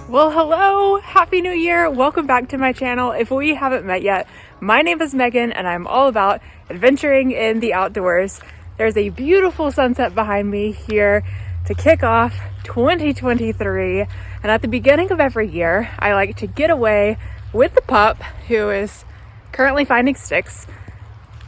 Well, hello, happy new year. Welcome back to my channel. If we haven't met yet, my name is Megan and I'm all about adventuring in the outdoors. There's a beautiful sunset behind me here to kick off 2023. And at the beginning of every year, I like to get away with the pup, who is currently finding sticks,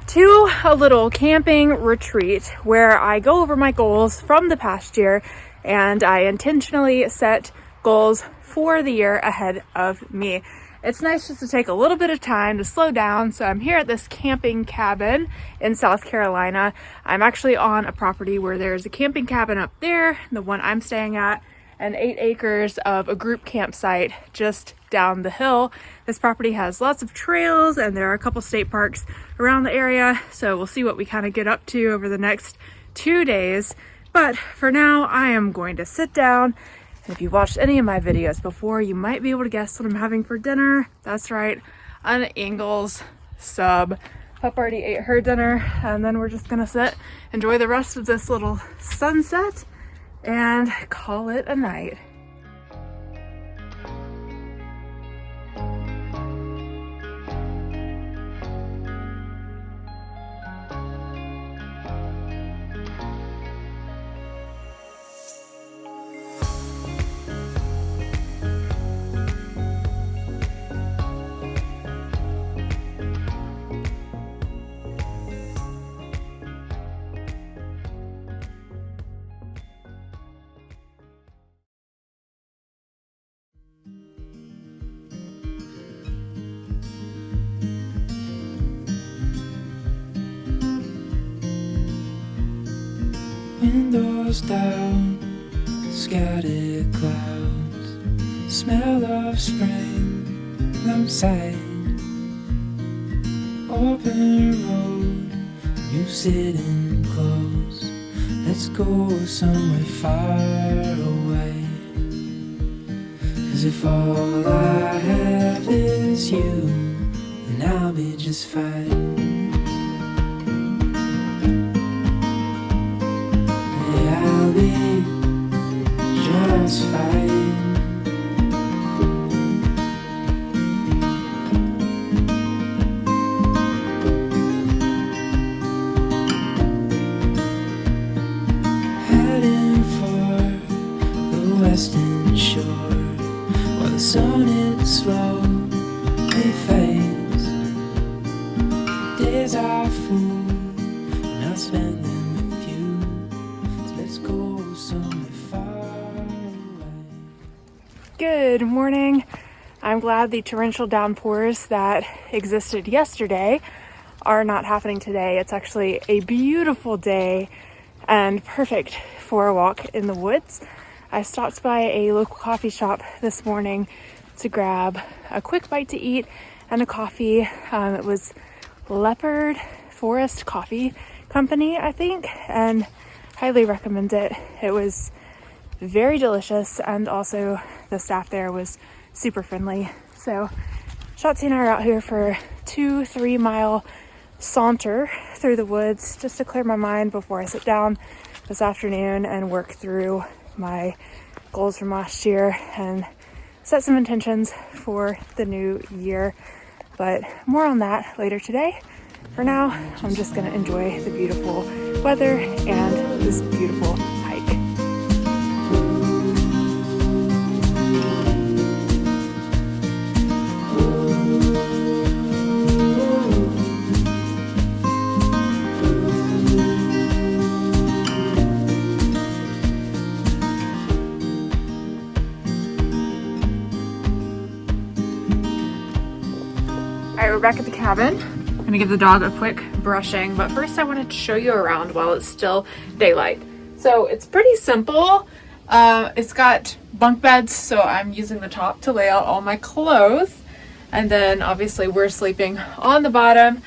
to a little camping retreat where I go over my goals from the past year and I intentionally set goals for the year ahead of me. It's nice just to take a little bit of time to slow down. So I'm here at this camping cabin in South Carolina. I'm actually on a property where there's a camping cabin up there, the one I'm staying at, and 8 acres of a group campsite just down the hill. This property has lots of trails and there are a couple state parks around the area. So we'll see what we kind of get up to over the next 2 days. But for now, I am going to sit down. And if you've watched any of my videos before, you might be able to guess what I'm having for dinner. That's right, an Ingles sub. Pup already ate her dinner, and then we're just gonna sit, enjoy the rest of this little sunset, and call it a night. Windows down, scattered clouds, smell of spring outside. Open road, you sitting close. Let's go somewhere far away. 'Cause if all I have is you, then I'll be just fine. Just fine. Heading for the western shore, while the sun it slowly fades. Days are full, and I'll spend them with you. So let's go somewhere far. Good morning. I'm glad the torrential downpours that existed yesterday are not happening today. It's actually a beautiful day and perfect for a walk in the woods. I stopped by a local coffee shop this morning to grab a quick bite to eat and a coffee. It was Leopard Forest Coffee Company, I think, and highly recommend it. It was very delicious, and also the staff there was super friendly. So Shotzi and I are out here for a 2-3 mile saunter through the woods just to clear my mind before I sit down this afternoon and work through my goals from last year and set some intentions for the new year. But more on that later today. For now, I'm just gonna enjoy the beautiful weather and this beautiful hike. All right, we're back at the cabin. I'm gonna give the dog a quick brushing, but first I wanted to show you around while it's still daylight. So it's pretty simple. It's got bunk beds, so I'm using the top to lay out all my clothes. And then obviously we're sleeping on the bottom.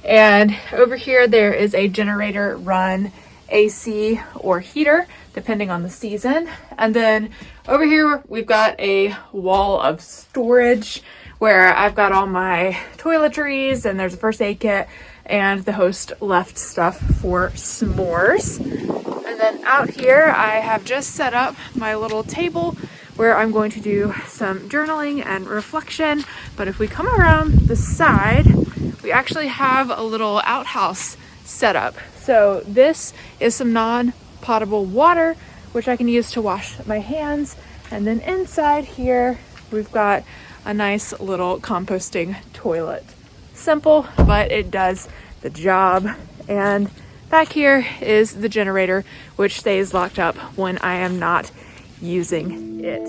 And over here there is a generator run AC or heater, depending on the season. And then over here we've got a wall of storage where I've got all my toiletries, and there's a first aid kit, and the host left stuff for s'mores. And then out here I have just set up my little table where I'm going to do some journaling and reflection. But if we come around the side, we actually have a little outhouse set up. So this is some non-potable water, which I can use to wash my hands. And then inside here, we've got a nice little composting toilet. Simple, but it does the job. And back here is the generator, which stays locked up when I am not using it.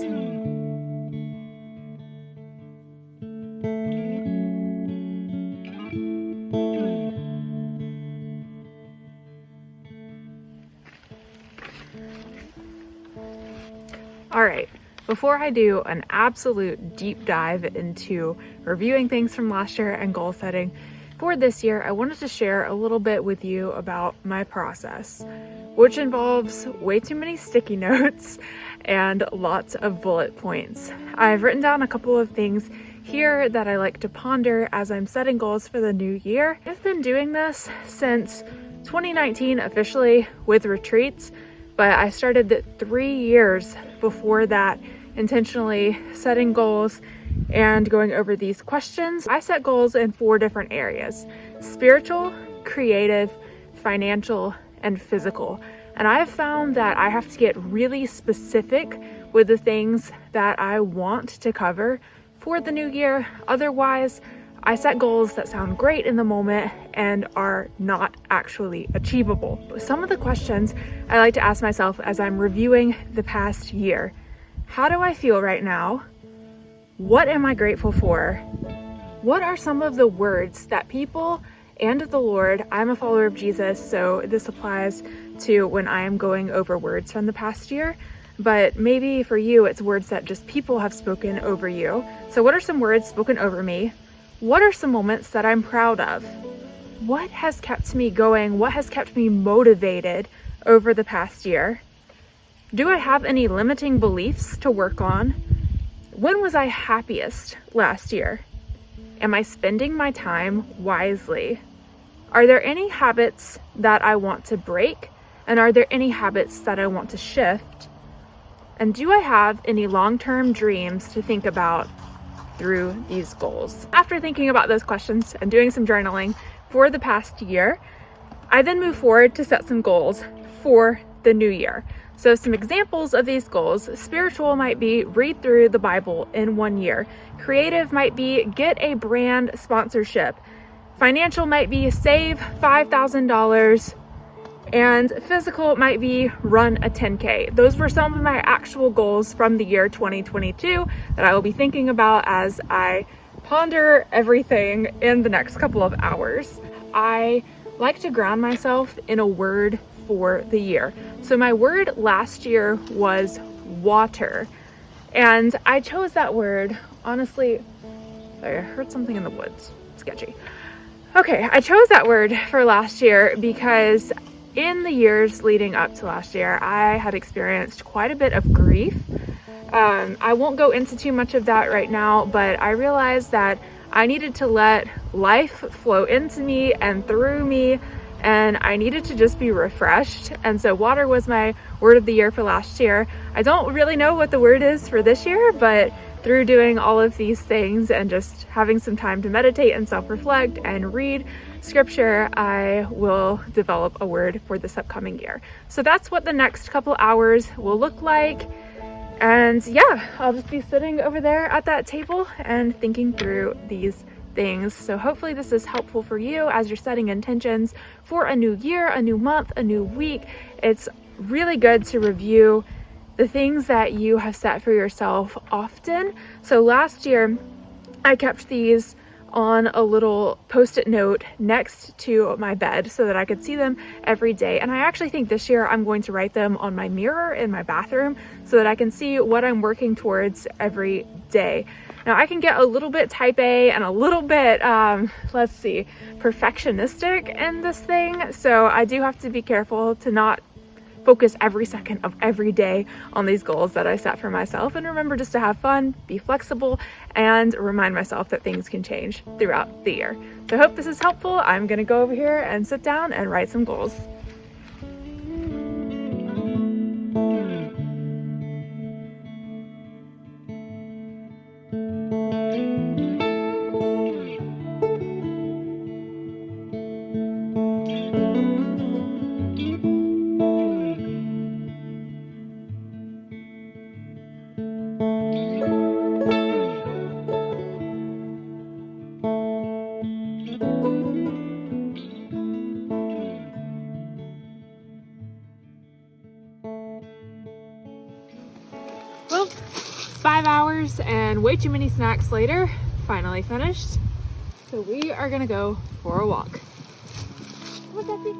All right, before I do an absolute deep dive into reviewing things from last year and goal setting for this year, I wanted to share a little bit with you about my process, which involves way too many sticky notes and lots of bullet points. I've written down a couple of things here that I like to ponder as I'm setting goals for the new year. I've been doing this since 2019 officially with retreats, but I started 3 years before that, intentionally setting goals and going over these questions. I set goals in 4 different areas: spiritual, creative, financial, and physical. And I've found that I have to get really specific with the things that I want to cover for the new year. Otherwise, I set goals that sound great in the moment and are not actually achievable. Some of the questions I like to ask myself as I'm reviewing the past year: how do I feel right now? What am I grateful for? What are some of the words that people and the Lord — I'm a follower of Jesus, so this applies to when I am going over words from the past year, but maybe for you it's words that just people have spoken over you. So what are some words spoken over me? What are some moments that I'm proud of? What has kept me going? What has kept me motivated over the past year? Do I have any limiting beliefs to work on? When was I happiest last year? Am I spending my time wisely? Are there any habits that I want to break? And are there any habits that I want to shift? And do I have any long-term dreams to think about through these goals? After thinking about those questions and doing some journaling for the past year, I then move forward to set some goals for the new year. So some examples of these goals: spiritual might be read through the Bible in 1 year. Creative might be get a brand sponsorship. Financial might be save $5,000. And physical might be run a 10K. Those were some of my actual goals from the year 2022 that I will be thinking about as I ponder everything in the next couple of hours. I like to ground myself in a word for the year. So my word last year was water. And I chose that word, honestly, sorry, I heard something in the woods, sketchy. Okay, I chose that word for last year because in the years leading up to last year, I had experienced quite a bit of grief. I won't go into too much of that right now, but I realized that I needed to let life flow into me and through me, and I needed to just be refreshed. And so water was my word of the year for last year. I don't really know what the word is for this year, but through doing all of these things and just having some time to meditate and self-reflect and read scripture, I will develop a word for this upcoming year. So that's what the next couple hours will look like. And yeah, I'll just be sitting over there at that table and thinking through these things. So hopefully this is helpful for you as you're setting intentions for a new year, a new month, a new week. It's really good to review the things that you have set for yourself often. So last year, I kept these on a little post-it note next to my bed so that I could see them every day. And I actually think this year I'm going to write them on my mirror in my bathroom so that I can see what I'm working towards every day. Now I can get a little bit type A and a little bit, perfectionistic in this thing. So I do have to be careful to not focus every second of every day on these goals that I set for myself, and remember just to have fun, be flexible, and remind myself that things can change throughout the year. So I hope this is helpful. I'm gonna go over here and sit down and write some goals. hours and way too many snacks later, finally finished. So we are gonna go for a walk. Come on, Duffy.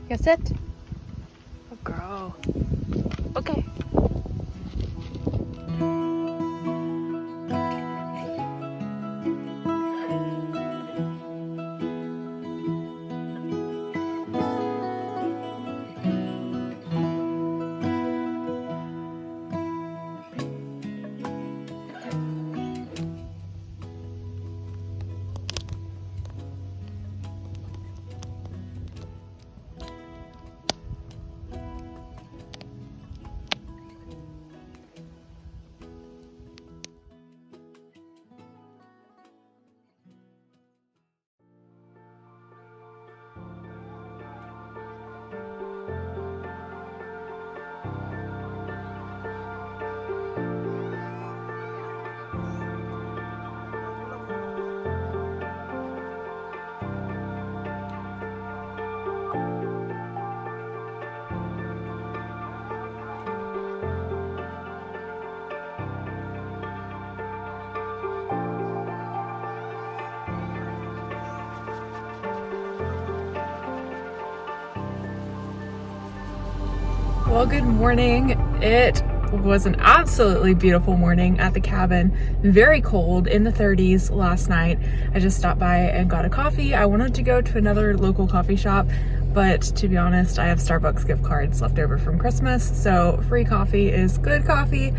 You sit? Oh, girl. Okay. Well, good morning. It was an absolutely beautiful morning at the cabin. Very cold, in the 30s last night. I just stopped by and got a coffee. I wanted to go to another local coffee shop, but to be honest, I have Starbucks gift cards left over from Christmas, so free coffee is good coffee.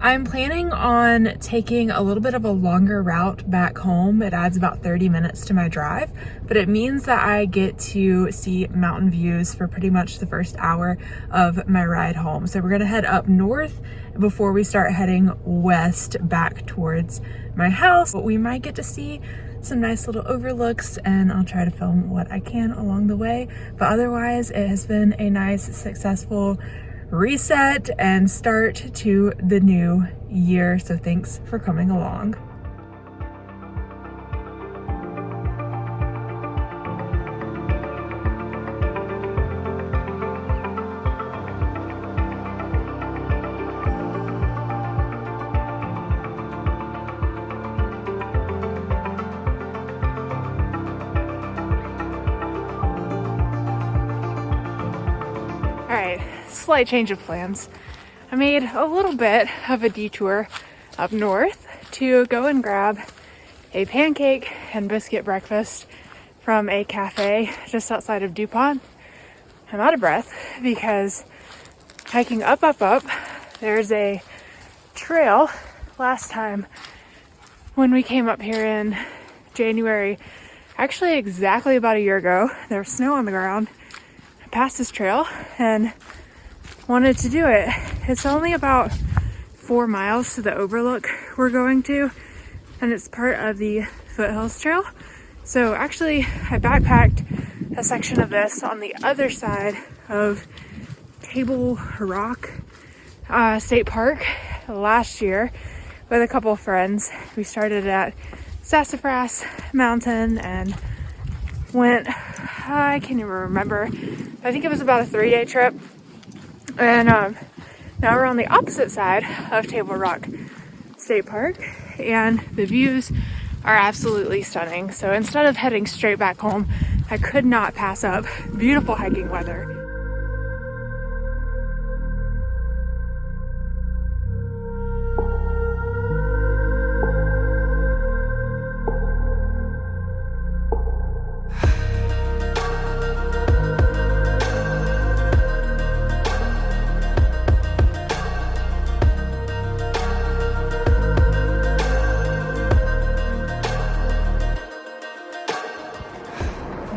I'm planning on taking a little bit of a longer route back home. It adds about 30 minutes to my drive, but it means that I get to see mountain views for pretty much the first hour of my ride home. So we're gonna head up north before we start heading west back towards my house. But we might get to see some nice little overlooks, and I'll try to film what I can along the way. But otherwise, it has been a nice, successful reset and start to the new year. So thanks for coming along. Slight change of plans. I made a little bit of a detour up north to go and grab a pancake and biscuit breakfast from a cafe just outside of DuPont. I'm out of breath because hiking up, there's a trail. Last time when we came up here in January, actually exactly about a year ago, there was snow on the ground. I passed this trail and wanted to do it. It's only about 4 miles to the overlook we're going to, and it's part of the Foothills Trail. So actually, I backpacked a section of this on the other side of Table Rock State Park last year with a couple of friends. We started at Sassafras Mountain and went, I can't even remember, I think it was about a 3-day trip. And now we're on the opposite side of Table Rock State Park, and the views are absolutely stunning. So instead of heading straight back home, I could not pass up beautiful hiking weather.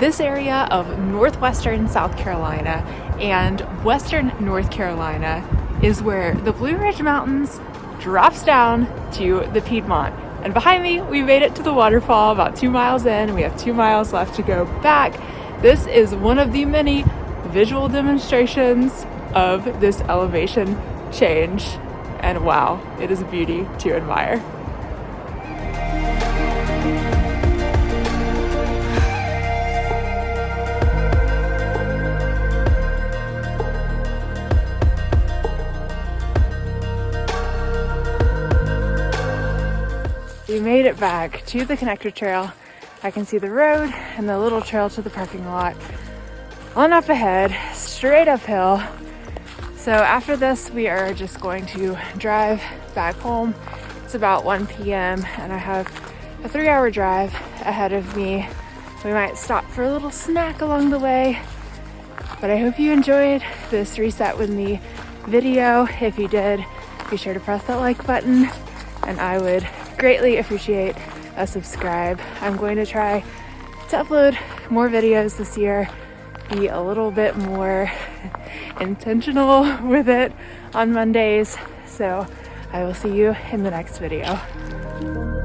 This area of northwestern South Carolina and western North Carolina is where the Blue Ridge Mountains drops down to the Piedmont. And behind me, we made it to the waterfall about 2 miles in. We have 2 miles left to go back. This is one of the many visual demonstrations of this elevation change. And wow, it is a beauty to admire. We made it back to the connector trail. I can see the road and the little trail to the parking lot. On up ahead, straight uphill. So after this, we are just going to drive back home. It's about 1 p.m. and I have a 3-hour drive ahead of me. We might stop for a little snack along the way. But I hope you enjoyed this Reset With Me video. If you did, be sure to press that like button, and I would greatly appreciate a subscribe. I'm going to try to upload more videos this year, be a little bit more intentional with it on Mondays. So I will see you in the next video.